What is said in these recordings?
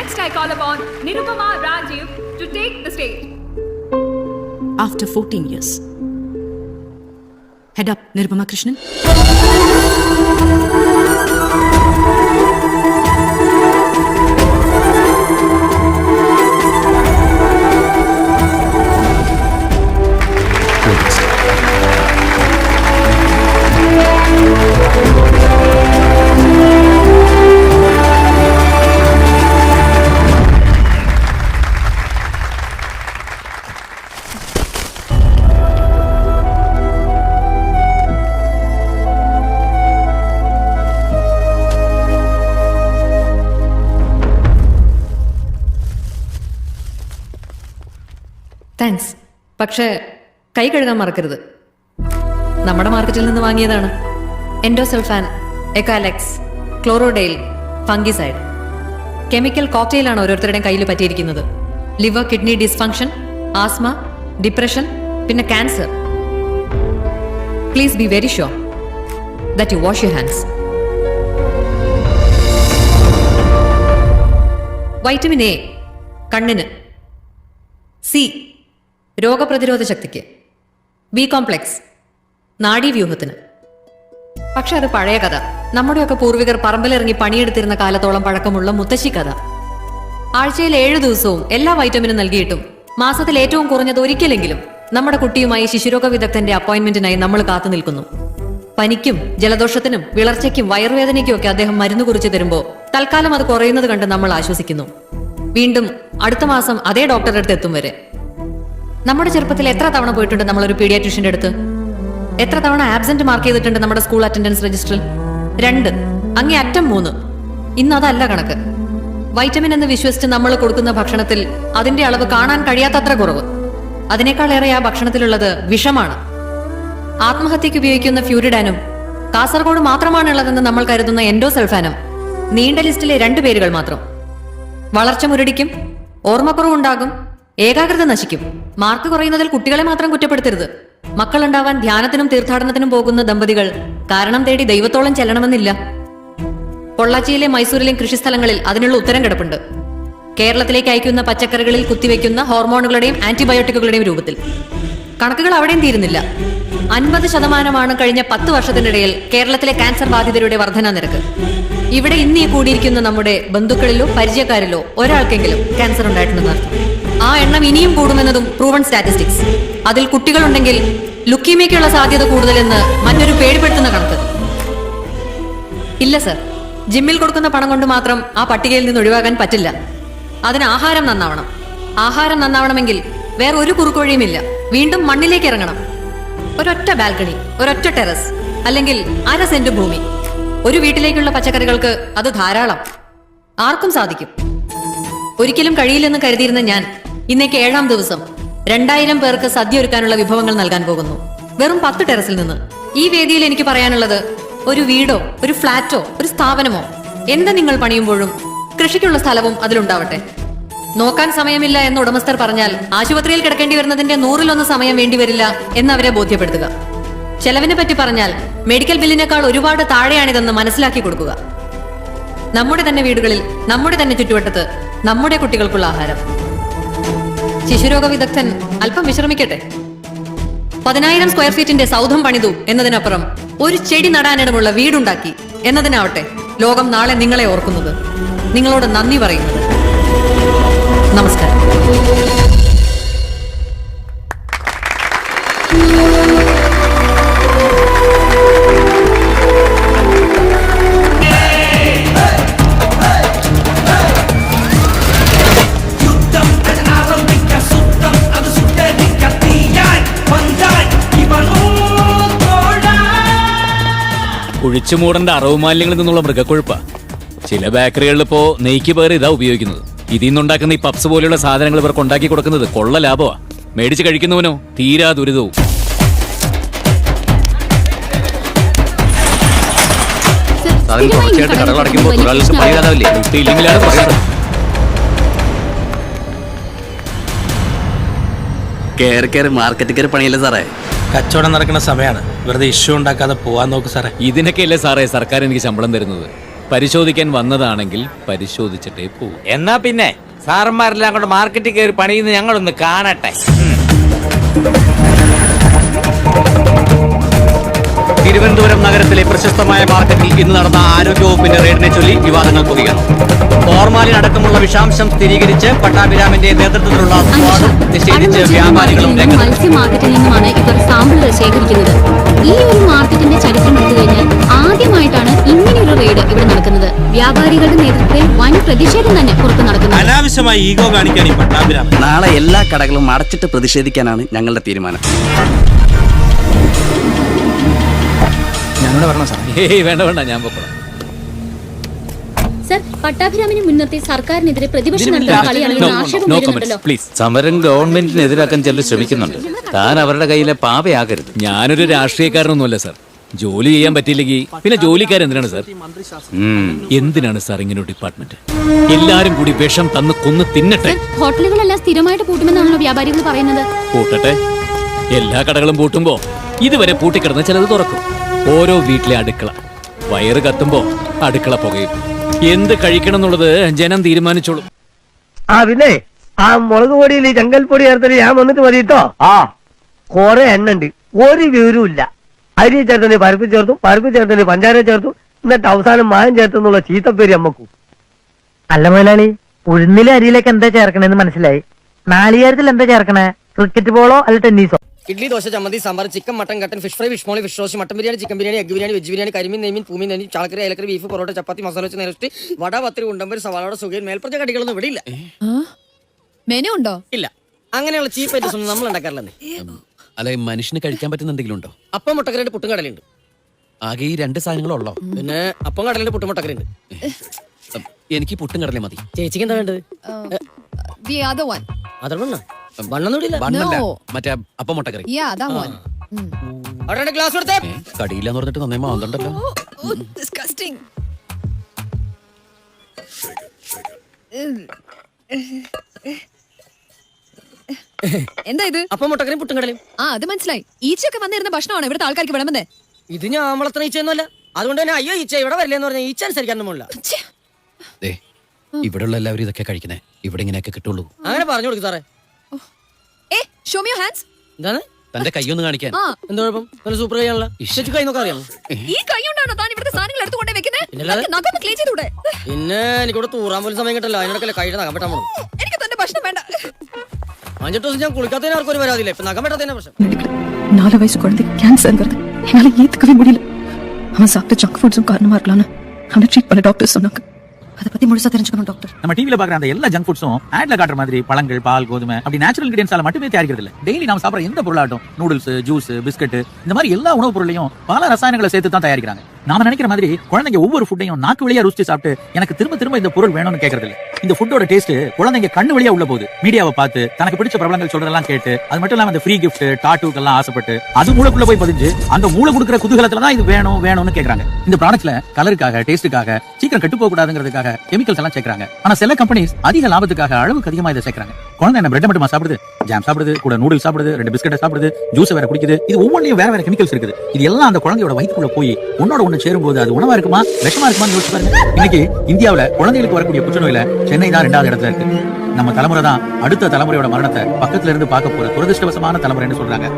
Next, I call upon Nirupama Rajiv to take the stage. After 14 years. Head up, Nirupama Krishnan. Thanks. പക്ഷേ കൈ കഴുകാൻ മറക്കരുത്. നമ്മുടെ മാർക്കറ്റിൽ നിന്ന് വാങ്ങിയതാണ്. Endosulfan, Ekalux, chlordane, fungicide. Chemical കോക്ടെയിലാണ് ഓരോരുത്തരുടെയും കയ്യിൽ പറ്റിയിരിക്കുന്നത്. Liver kidney dysfunction, asthma, depression, പിന്നെ cancer. Please be very sure that you wash your hands. Vitamin A കണ്ണിന്, സി രോഗപ്രതിരോധ ശക്തിക്ക്, ബി കോംപ്ലെക്സ് നാഡീവ്യൂഹത്തിന്. പക്ഷെ അത് പഴയ കഥ. നമ്മുടെയൊക്കെ പൂർവികർ പറമ്പിലിറങ്ങി പണിയെടുത്തിരുന്ന കാലത്തോളം പഴക്കമുള്ള മുത്തശ്ശി കഥ. ആഴ്ചയിൽ 7 ദിവസവും എല്ലാ വൈറ്റമിനും നൽകിയിട്ടും മാസത്തിൽ ഏറ്റവും കുറഞ്ഞത് ഒരിക്കലെങ്കിലും നമ്മുടെ കുട്ടിയുമായി ശിശുരോഗ വിദഗ്ധന്റെ അപ്പോയിന്റ്മെന്റിനായി നമ്മൾ കാത്തു നിൽക്കുന്നു. പനിക്കും ജലദോഷത്തിനും വിളർച്ചയ്ക്കും വയറുവേദനയ്ക്കും ഒക്കെ അദ്ദേഹം മരുന്ന് കുറിച്ച് തരുമ്പോൾ തൽക്കാലം അത് കുറയുന്നത് കണ്ട് നമ്മൾ ആശ്വസിക്കുന്നു. വീണ്ടും അടുത്ത മാസം അതേ ഡോക്ടറുടെ അടുത്ത് എത്തും വരെ. നമ്മുടെ ചെറുപ്പത്തിൽ എത്ര തവണ പോയിട്ടുണ്ട് നമ്മളൊരു പീഡിയാട്രീഷ്യന്റെ അടുത്ത്? എത്ര തവണ ആബ്സെന്റ് മാർക്ക് ചെയ്തിട്ടുണ്ട് നമ്മുടെ സ്കൂൾ അറ്റൻഡൻസ് രജിസ്റ്ററിൽ? 2, അങ്ങേ അറ്റം 3. ഇന്ന് അതല്ല കണക്ക്. വൈറ്റമിൻ എന്ന് വിശ്വസിച്ച് നമ്മൾ കൊടുക്കുന്ന ഭക്ഷണത്തിൽ അതിന്റെ അളവ് കാണാൻ കഴിയാത്തത്ര കുറവ്. അതിനേക്കാളേറെ ആ ഭക്ഷണത്തിലുള്ളത് വിഷമാണ്. ആത്മഹത്യക്ക് ഉപയോഗിക്കുന്ന ഫ്യൂരിഡാനും കാസർഗോഡ് മാത്രമാണുള്ളതെന്ന് നമ്മൾ കരുതുന്ന എൻഡോസൾഫാനും നീണ്ട ലിസ്റ്റിലെ 2 പേരുകൾ മാത്രം. വളർച്ച മുരടിക്കും, ഓർമ്മക്കുറവുണ്ടാകും, ഏകാഗ്രത നശിക്കും. മാർക്ക് കുറയുന്നതിൽ കുട്ടികളെ മാത്രം കുറ്റപ്പെടുത്തരുത്. മക്കളുണ്ടാവാൻ ധ്യാനത്തിനും തീർത്ഥാടനത്തിനും പോകുന്ന ദമ്പതികൾ കാരണം തേടി ദൈവത്തോളം ചെല്ലണമെന്നില്ല. പൊള്ളാച്ചിയിലെ മൈസൂരിലെയും കൃഷിസ്ഥലങ്ങളിൽ അതിനുള്ള ഉത്തരം കിടപ്പുണ്ട്. കേരളത്തിലേക്ക് അയക്കുന്ന പച്ചക്കറികളിൽ കുത്തിവെക്കുന്ന ഹോർമോണുകളുടെയും ആന്റിബയോട്ടിക്കുകളുടെയും രൂപത്തിൽ. കണക്കുകൾ അവിടെയും തീരുന്നില്ല. 50% കഴിഞ്ഞ 10 വർഷത്തിനിടയിൽ കേരളത്തിലെ ക്യാൻസർ ബാധിതരുടെ വർധനാ നിരക്ക്. ഇവിടെ ഇന്ന് ഈ കൂടിയിരിക്കുന്ന നമ്മുടെ ബന്ധുക്കളിലോ പരിചയക്കാരിലോ ഒരാൾക്കെങ്കിലും ക്യാൻസർ ഉണ്ടായിട്ടുണ്ടെന്നർത്ഥം. ആ എണ്ണം ഇനിയും കൂടുമെന്നതും പ്രൂവൺ സ്റ്റാറ്റിസ്റ്റിക്സ്. അതിൽ കുട്ടികളുണ്ടെങ്കിൽ ലുക്കീമിയയ്ക്കുള്ള സാധ്യത കൂടുതലെന്ന് മറ്റൊരു പേടിപ്പെടുത്തുന്ന കണക്ക്. ഇല്ല സർ, ജിമ്മിൽ കൊടുക്കുന്ന പണം കൊണ്ട് മാത്രം ആ പട്ടികയിൽ നിന്ന് ഒഴിവാകാൻ പറ്റില്ല. അതിന് ആഹാരം നന്നാവണം. ആഹാരം നന്നാവണമെങ്കിൽ വേറെ ഒരു കുറുക്കുവഴിയുമില്ല. വീണ്ടും മണ്ണിലേക്ക് ഇറങ്ങണം. ഒരൊറ്റ ബാൽക്കണി, ഒരൊറ്റ ടെറസ്, അല്ലെങ്കിൽ 1/2 സെന്റ് ഭൂമി. ഒരു വീട്ടിലേക്കുള്ള പച്ചക്കറികൾക്ക് അത് ധാരാളം. ആർക്കും സാധിക്കും. ഒരിക്കലും കഴിയില്ലെന്ന് കരുതിയിരുന്ന ഞാൻ ഇന്നേക്ക് 7ാം ദിവസം 2000 പേർക്ക് സദ്യ ഒരുക്കാനുള്ള വിഭവങ്ങൾ നൽകാൻ പോകുന്നു. വെറും 10 ടെറസിൽ നിന്ന്. ഈ വേദിയിൽ എനിക്ക് പറയാനുള്ളത്, ഒരു വീടോ ഒരു ഫ്ളാറ്റോ ഒരു സ്ഥാപനമോ എന്ത് നിങ്ങൾ പണിയുമ്പോഴും കൃഷിക്കുള്ള സ്ഥലവും അതിലുണ്ടാവട്ടെ. നോക്കാൻ സമയമില്ല എന്ന് ഉടമസ്ഥർ പറഞ്ഞാൽ ആശുപത്രിയിൽ കിടക്കേണ്ടി വരുന്നതിന്റെ 100-1 സമയം വേണ്ടിവരില്ല എന്ന് അവരെ ബോധ്യപ്പെടുത്തുക. ചെലവിനെ പറ്റി പറഞ്ഞാൽ മെഡിക്കൽ ബില്ലിനേക്കാൾ ഒരുപാട് താഴെയാണിതെന്ന് മനസ്സിലാക്കി കൊടുക്കുക. നമ്മുടെ തന്നെ വീടുകളിൽ, നമ്മുടെ തന്നെ ചുറ്റുവട്ടത്ത് നമ്മുടെ കുട്ടികൾക്കുള്ള ആഹാരം. ശിശുരോഗ വിദഗ്ധൻ അല്പം വിശ്രമിക്കട്ടെ. 10,000 സ്ക്വയർ ഫീറ്റിന്റെ സൗധം പണിതു എന്നതിനപ്പുറം ഒരു ചെടി നടാനിടമുള്ള വീടുണ്ടാക്കി എന്നതിനാവട്ടെ ലോകം നാളെ നിങ്ങളെ ഓർക്കുന്നത്, നിങ്ങളോട് നന്ദി പറയുന്നത്. നമസ്കാരം. കുഴിച്ചുമൂടന്റെ അറവ് മാലിന്യങ്ങളിൽ നിന്നുള്ള മൃഗക്കൊഴുപ്പ. ചില ബേക്കറികളിൽ ഇപ്പോ നെയ്ക്ക് പകരം ഇതാ ഉപയോഗിക്കുന്നത്. ഇതിൽ നിന്നുണ്ടാക്കുന്ന ഈ പപ്സ് പോലെയുള്ള സാധനങ്ങൾ ഇവർക്ക് ഉണ്ടാക്കി കൊടുക്കുന്നത് കൊള്ള ലാഭമാ. മേടിച്ച് കഴിക്കുന്നവനോ തീരാ ദുരിതവും. കയറി കയറി മാർക്കറ്റ് കയറി പണിയല്ലേ സാറേ? കച്ചവടം നടക്കുന്ന സമയമാണ്. വെറുതെ ഇഷ്യൂ ഉണ്ടാക്കാതെ പോവാൻ നോക്ക് സാറേ. ഇതിനൊക്കെയല്ലേ സാറേ സർക്കാർ എനിക്ക് ശമ്പളം തരുന്നത്? പരിശോധിക്കാൻ വന്നതാണെങ്കിൽ പരിശോധിച്ചിട്ടേ പോകും. എന്നാ പിന്നെ സാറന്മാരെല്ലാം കൊണ്ട് മാർക്കറ്റിൽ കയറി പണിയുന്ന ഞങ്ങളൊന്ന് കാണട്ടെ. തിരുവനന്തപുരം നഗരത്തിലെ പ്രശസ്തമായ മാർക്കറ്റിൽ ഇന്ന് നടന്ന ആരോഗ്യവകുപ്പിന്റെ റെയ്ഡിനെ ചൊല്ലി വിവാദങ്ങൾ പുകയാണ്. ഫോർമാലിൻ അടക്കമുള്ള വിഷാംശം സ്ഥിരീകരിച്ച് പട്ടാഭിരാമിന്റെ നേതൃത്വത്തിലുള്ള സ്ക്വാഡും നിഷേധിച്ച് വ്യാപാരികളും മത്സ്യ മാർക്കറ്റിൽ നിന്നുമാണ് ഇവർ സാമ്പിളുകൾ ശേഖരിക്കുന്നത്. ഈ ഒരു മാർക്കറ്റിന്റെ ചരിത്രം എടുത്തു കഴിഞ്ഞാൽ ആദ്യമായിട്ടാണ് ഇങ്ങനെയൊരു റെയ്ഡ് ഇവിടെ നടക്കുന്നത്. വ്യാപാരികളുടെ നേതൃത്വത്തിൽ വൻ പ്രതിഷേധം തന്നെ പുറത്തു നടക്കുന്നു. അനാവശ്യമായി ഈഗോ കാണിക്കാൻ ഈ പട്ടാഭിരാമൻ. നാളെ എല്ലാ കടകളും അടച്ചിട്ട് പ്രതിഷേധിക്കാനാണ് ഞങ്ങളുടെ തീരുമാനം. വേണ്ട വേണ്ട, ഞാൻ പൊക്കോളാം. സർ, പട്ടാഭിരാമിനെ മുൻനിർത്തി സർക്കാരിനെതിരെ പ്രതിപക്ഷം നടത്തുന്ന കളിയാണെന്ന് ആക്ഷേപം വരുന്നുണ്ടല്ലോ. പ്ലീസ്. സമരം ഗവൺമെന്റിനെതിരാക്കാൻ ചിലർ ശ്രമിക്കുന്നുണ്ട്. താൻ അവരുടെ കയ്യിലെ പാവയാകരുത്. ഞാനൊരു രാഷ്ട്രീയക്കാരനൊന്നുമല്ല സാർ. ജോലി ചെയ്യാൻ പറ്റിയില്ലെങ്കിൽ പിന്നെ ജോലിക്കാരെന്തിനാണ് സാർ? എന്തിനാണ് സാർ ഇങ്ങനെ ഡിപ്പാർട്ട്മെന്റ്? എല്ലാരും കൂടി വിഷം തന്ന് കൊന്ന് തിന്നട്ടെ. ഹോട്ടലുകളെല്ലാം സ്ഥിരമായിട്ട് പൂട്ടുമെന്നാണല്ലോ വ്യാപാരികൾ പറയുന്നത്. പൂട്ടട്ടെ. എല്ലാ കടകളും പൂട്ടുമ്പോ ഇതുവരെ പൂട്ടിക്കിടന്ന് ചിലത് തുറക്കും. ഓരോ വീട്ടിലെ അടുക്കള വയറ് കത്തുമ്പോ അടുക്കള പുകയും. എന്ത് കഴിക്കണം എന്നുള്ളത് ജനം തീരുമാനിച്ചോളും. പിന്നെ ആ മുളക് പൊടിയിൽ ചെങ്കൽപ്പൊടി ചേർത്തിട്ട് ഞാൻ വന്നിട്ട് മതി കേട്ടോ. കൊറേ എണ്ണുണ്ട്, ഒരു വിവരവും ഇല്ല. അരി ചേർത്തന്നെ പരിപ്പ് ചേർത്തു, പരിപ്പ് ചേർത്തന്നെ പഞ്ചാര ചേർത്തു, എന്നിട്ട് അവസാനം മായം ചേർത്തെന്നുള്ള ചീത്തപ്പേര് അമ്മക്കൂ. അല്ല മുതലാളി, ഉഴുന്നിലെ അരിയിലേക്ക് എന്താ ചേർക്കണെന്ന് മനസ്സിലായി. നാളികേരത്തിൽ എന്താ ചേർക്കണേ? ക്രിക്കറ്റ് ബോളോ അല്ല ടെന്നീസോ? ഇഡ്ലി, ദോശ, ചമ്മന്തി, സാമ്പാർ, ചിക്കൻ, മട്ടൻ, കട്ടൻ, fish fry, fish molee, fish roast, mutton biryani, chicken biryani, egg biryani, veg biryani, karimeen, നെയ്മീൻ, പൂമീൻ, നെയ്മീൻ, ചാളക്കറി, അയലക്കറി, ബീഫ്, പൊറോട്ട, ചപ്പാത്തി, മസാല വെച്ച് നേരിട്ട് വട, പത്തിരി, ഉണ്ടമ്പര്, സവാളയുടെ സുഖം, മേൽപ്പുറത്തെ കടികളൊന്നും ഇവിടെ ഇല്ല. മെനു ഉണ്ടോ? ഇല്ല, അങ്ങനെയുള്ള ചീപ്പ് ഐറ്റംസ് ഒന്നും നമ്മൾ ഉണ്ടാക്കാറില്ലെന്നേ. അല്ലെ, മനുഷ്യന് കഴിക്കാൻ പറ്റുന്ന എന്തെങ്കിലും ഉണ്ടോ? അപ്പം മുട്ടക്കറിയുടെ പുട്ടും കടലുണ്ട്. ആകെ ഈ 2 സാധനങ്ങളുള്ളോ? പിന്നെ അപ്പം കടലിന്റെ പുട്ടും മുട്ടക്കറിയുണ്ട്. എനിക്ക് പുട്ടും കടലേ മതി. ചേച്ചിക്ക് എന്താ വേണ്ടത്? The other one. അതല്ല വണ്ണൊന്നുമില്ല. ബണ്ണല്ല, No. മറ്റേ അപ്പം മുട്ടക്കറി. Yeah, that one. അവിടെ ഗ്ലാസ് കൊടുത്തേ. കടിയില്ലാന്ന് പറഞ്ഞിട്ട് നന്നായി മാന്തണ്ടല്ലോ. Oh, disgusting. എന്താ ഇത്? അപ്പം മുട്ടക്കറിയും പുട്ടും കടലും. അത് മനസ്സിലായി. ഈച്ചയൊക്കെ വന്നിരുന്ന ഭക്ഷണമാണ് ഇവിടുത്തെ ആൾക്കാർക്ക് വിളമ്പുന്നത്. ഇത് ഞാൻ വളർത്തുന്ന ഈച്ചയൊന്നുമല്ല. അതുകൊണ്ട് തന്നെ അയ്യോ ഈച്ച ഇവിടെ വരില്ലെന്ന് പറഞ്ഞാൽ ഈച്ച അനുസരിക്കാനൊന്നും പോലില്ല. ഇവിടെയുള്ള എല്ലാവരും ഇതൊക്കെ കഴിക്കണേ. ഇവിടെ ഇങ്ങനെയൊക്കെ കിട്ടുള്ളൂ. അങ്ങനെ പറഞ്ഞു കൊടുക്കും സാറേ. Show me your hands. എന്താണ്? തന്റെ കൈയൊന്ന് കാണിക്കാൻ. എന്താ കുഴപ്പം? നല്ല സൂപ്പർ കൈയാണല്ലോ. കൈ നോക്കാൻ അറിയാമോ? ഈ കൈ കൊണ്ടാണോ താൻ ഇവിടുത്തെ സാധനങ്ങൾ എടുത്തുകൊണ്ടേ വെക്കുന്നത്? പിന്നല്ലാതെ. നഖം ക്ലീൻ ചെയ്തൂടെ? പിന്നെ എനിക്കിവിടെ തൂറാൻ പോലും സമയം കിട്ടല്ലോ. അതിനൊക്കെ കൈയുടെ നഖം വെട്ടാൻ പോണം. എനിക്ക് തന്റെ ഭക്ഷണം വേണ്ട. 5 ദിവസം ഞാൻ കുളിക്കാത്തതിന് ആർക്കും ഒരു പരാതിയില്ല. ഇപ്പൊ നഖം വെട്ടാത്തതിനെ പ്രശ്നം. 4 வயசு குழந்தை கேன்சர்ங்கிறது என்னால ஏத்துக்கவே முடியல. அவன் சாப்பிட்ட ஜங்க் ஃபுட்ஸும் காரணமா இருக்கலாம்னு அவனை ட்ரீட் பண்ண டாக்டர் சொன்னாங்க. அதை பத்தி முழுசா தெரிஞ்சுக்கணும் டாக்டர். நம்ம டிவில பாக்குற அந்த எல்லா ஜங்க் ஃபுட்ஸும் ஆட்ல காட்டுற மாதிரி பழங்கள், பால், கோதுமை அப்படி நேச்சுரல் இன்கிரிடியன்ட்ஸால மட்டுமே தயாரிக்கிறது இல்ல. டெய்லி நாம சாப்பிடுற எந்த பொருளாகட்டும், நூடுல்ஸ், ஜூஸ், பிஸ்கட், இந்த மாதிரி எல்லா உணவுப் பொருளையும் பல ரசாயனங்களை சேர்த்து தான் தயாரிக்கிறாங்க. நாம நினைக்கிற மாதிரி குழந்தைங்க ஒவ்வொரு ஃபுட்டையும் நாக்கு வழியா ருசிச்சு சாப்பிட்டு எனக்கு திரும்ப திரும்ப இந்த பொருள் வேணும்னு கேட்கறது இல்ல. இந்த ஃபுட்டோட டேஸ்ட் குழந்தைங்க கண்ணு வழியா உள்ள போகுது. மீடியாவை பார்த்து தனக்கு பிடிச்ச பிரபலங்கள் சொல்றதெல்லாம் கேட்டு, அது மட்டும் இல்லாம அந்த ஃப்ரீ கிஃப்ட், டாட்டூக்கெல்லாம் ஆசைப்பட்டு அது மூளைக்குள்ள போய் பதிஞ்சு அந்த மூளை கொடுக்குற குதூகலத்துல தான் இது வேணும் வேணும்னு கேக்குறாங்க. இந்த ப்ராடக்ட்ல கலருக்காக, டேஸ்டுக்காக, சீக்கிரம் கெட்டு போக கூடாதுங்கிறதுக்காக கெமிக்கல்ஸ் எல்லாம் சேர்க்கறாங்க. ஆனா சில கம்பெனிஸ் அதிக லாபத்துக்காக அளவுக்கு அதிகமா இதை சேர்க்கறாங்க. குழந்தை என்ன பிரெட் மட்டுமா சாப்பிடுது? ஜாம் சாப்பிடுது, கூட நூடுல்ஸ் சாப்பிடுது, 2 பிஸ்கட் சாப்பிடுது, ஜூஸ் வேற குடிக்குது. இது ஒவ்வொன்றையும் வேற வேற கெமிக்கல்ஸ் இருக்குது. இது எல்லாம் அந்த குழந்தையோட வயிற்றுக்குள்ள போய் ஒன்னோட ஒண்ணு சேரும்போது அது உணவா இருக்குமா, விஷமா இருக்குமான்னு யோசிச்சு பாருங்க. இன்னைக்கு இந்தியாவுல குழந்தைகளுக்கு வரக்கூடிய புற்றுநோயில சென்னை தான் 2வது இடத்துல இருக்கு. நம்ம தலைமுறை தான் அடுத்த தலைமுறையோட மரணத்தை பக்கத்துல இருந்து பார்க்க போற துரதிருஷ்டவசமான தலைமுறைன்னு சொல்றாங்க.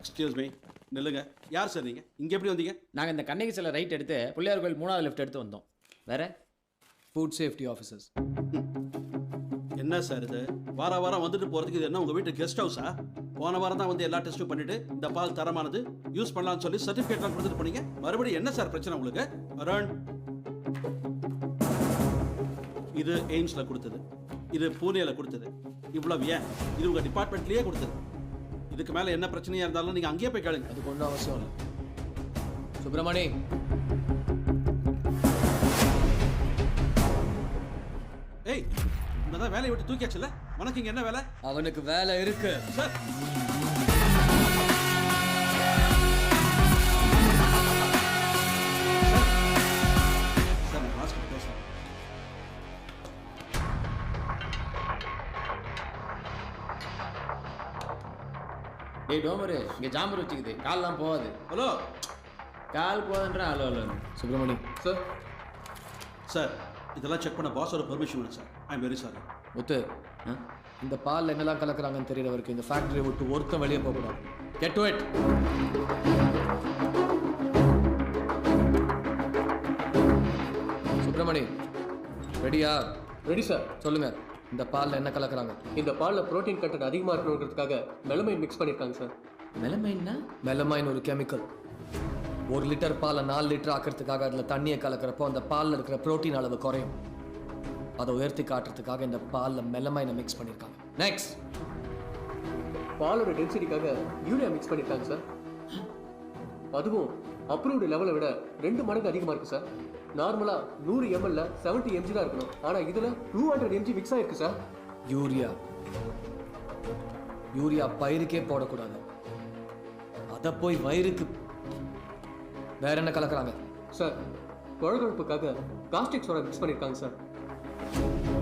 எக்ஸ்கியூஸ் மீ, நில்லுங்க. யார் சார் நீங்க? இங்க எப்படி வந்தீங்க? நாங்கள் இந்த கண்ணகி சில ரைட் எடுத்து பிள்ளையார் கோயில் 3வது லெஃப்ட் எடுத்து வந்தோம். வேற ஃபுட் சேஃப்டி ஆஃபீஸர்ஸ். என்ன சார் இது? வாரம் வந்துட்டு போறதுக்கு இது என்ன உங்க வீட்டு கெஸ்ட் ஹவுஸா? போன வாரம் தான் வந்து எல்லா டெஸ்ட்டும் பண்ணிட்டு இந்த பால் தரமானது யூஸ் பண்ணலாம்னு சொல்லி சர்டிஃபிகேட்லாம் கொடுத்துட்டு போனீங்க. மறுபடியும் என்ன சார் பிரச்சனை உங்களுக்கு? அருண், இது எய்ம்ஸ்ல கொடுத்தது, இது பூனேல கொடுத்தது, இவ்வளவு ஏன் இது உங்க டிபார்ட்மெண்ட்லயே கொடுத்தது. இதுக்கு மேல என்ன பிரச்சனையா இருந்தாலும் நீங்க அங்கேயே போய் கேளுங்க. அதுக்கு ஒன்றும் அவசியம் இல்லை. சுப்பிரமணி, ஏய், இந்த வேலையை விட்டு தூக்கியாச்சுல, உனக்கு இங்க என்ன வேலை? அவனுக்கு வேலை இருக்கு சார். சார், நான் ஹாஸ்பிட்டல் பேசுறேன். டேய் டோமரு இங்கே ஜாம்பர் வச்சுக்குது கால்லாம் போகாது. ஹலோ கால் போகாதுன்றா hello hello. Subramani sir. Sir இதெல்லாம் செக் பண்ண பாஸோட பெர்மிஷன் வேணும் sir. I am very sorry. Muthu இந்த பாலில் என்னெல்லாம் கலக்குறாங்கன்னு தெரியறவருக்கு இந்த ஃபேக்டரியை விட்டு ஒருத்தன் வெளியே போகக்கூடாது. Get to it. சுப்பிரமணி ரெடியா? Ready sir. சொல்லுங்க, இந்த பாலில் என்ன கலக்குறாங்க? இந்த பாலில் புரோட்டீன் கண்டென்ட் அதிகமாக இருக்கணுங்கிறதுக்காக மெலமைன் மிக்ஸ் பண்ணியிருக்காங்க சார். மெலமைன்னா? மெலமைன் ஒரு கெமிக்கல். 1 லிட்டர் பாலை 4 லிட்டர் ஆக்கிறதுக்காக அதில் தண்ணியை கலக்கிறப்போ அந்த பாலில் இருக்கிற புரோட்டீன் அளவு குறையும். அதை உயர்த்தி காட்டுறதுக்காக இந்த பாலில் மெலமைனை மிக்ஸ் பண்ணியிருக்காங்க. நெக்ஸ்ட், பாலோட டென்சிட்டிக்காக யூரியா மிக்ஸ் பண்ணியிருக்காங்க சார். அதுவும் அப்ரூவ்டு லெவலை விட 2 மடங்கு அதிகமாக இருக்குது சார். நார்மலாக 100 ml 70 mg தான் இருக்கணும், ஆனால் இதில் 200 mg மிக்ஸ் ஆயிருக்கு சார். யூரியா பயிருக்கே போடக்கூடாது, அதை போய் வயிறுக்கு. வேற என்ன கலக்குறாங்க சார்? குழகுழப்புக்காக காஸ்டிக் சோடா மிக்ஸ் பண்ணியிருக்காங்க சார்.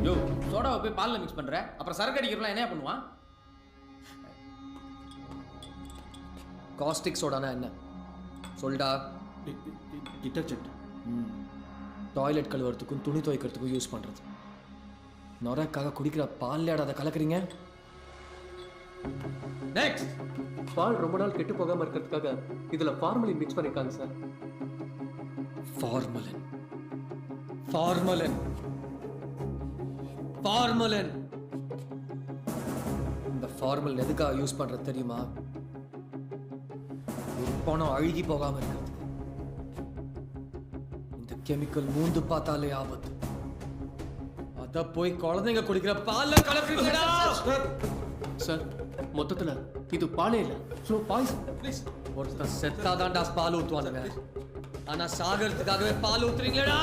யோ, சோடாவை போய் பாலில் மிக்ஸ் பண்ணுற, அப்புறம் சரக்கு அடிக்கிறலாம் என்ன பண்ணுவான்? காஸ்டிக் சோடானா என்ன சொல்டா? டிட்டர்ஜென்ட். டாய்லெட் கழுவுறதுக்கும் துணி துவைக்கிறதுக்கும் யூஸ் பண்ணுறது. நொரக்காக குடிக்கிற பால் அதை கலக்குறீங்க. நெக்ஸ்ட், பால் ரொம்ப நாள் கெட்டு போகாமல் இருக்கிறதுக்காக இதில் ஃபார்மலின் மிக்ஸ் பண்ணியிருக்காங்க சார். ஃபார்மலின் ஃபார்மலின் ஃபார்மலின் இந்த ஃபார்மலின் எதுக்காக யூஸ் பண்ணுறது தெரியுமா? ஒரு பணம் அழுகி போகாமல் இருக்கிறது. இந்த கெமிக்கல் மூந்து பார்த்தாலே ஆபத்து. அதை போய் குழந்தைங்க குடிக்கிற பால்ல கலக்குறீங்களா சார்? மொத்தத்தில் இது பாலே இல்லை, ஸோ பாய்சன். ப்ளீஸ், ஒருத்தன் செத்தாதான்டா பால் ஊற்றுவானுங்க, ஆனால் சாகிறதுக்காகவே பால் ஊத்துறீங்களா?